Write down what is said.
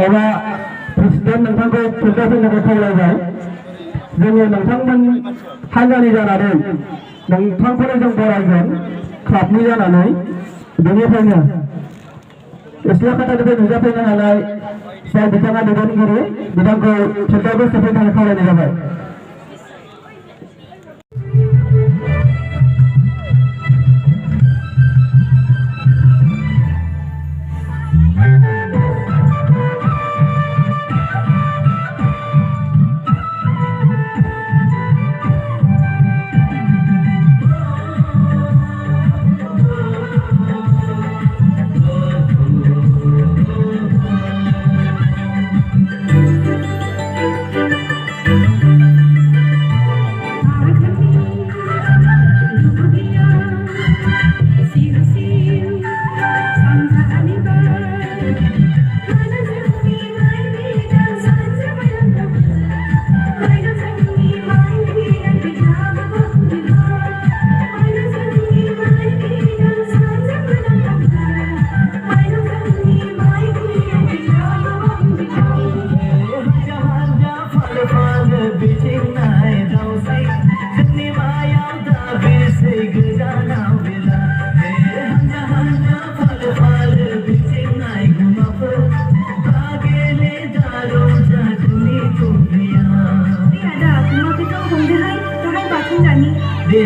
एबा प्रेसिडेन्ट नोंथांखौ फिल्डआव फैनो थाखाय खावलायबाय। जोङो नोंथांमोन हानजानि जानानै नोंथांखौनो जों बरायगोन क्लाबनि जानानै। बेनिखायनो एसिया खातानिफ्राय नुजाफैनो हानाय जाय बिथाङा दैदेनगिरि बिथांखौ फिल्डआव गोसो फैनो थाखाय खावलायनाय जाबाय। दे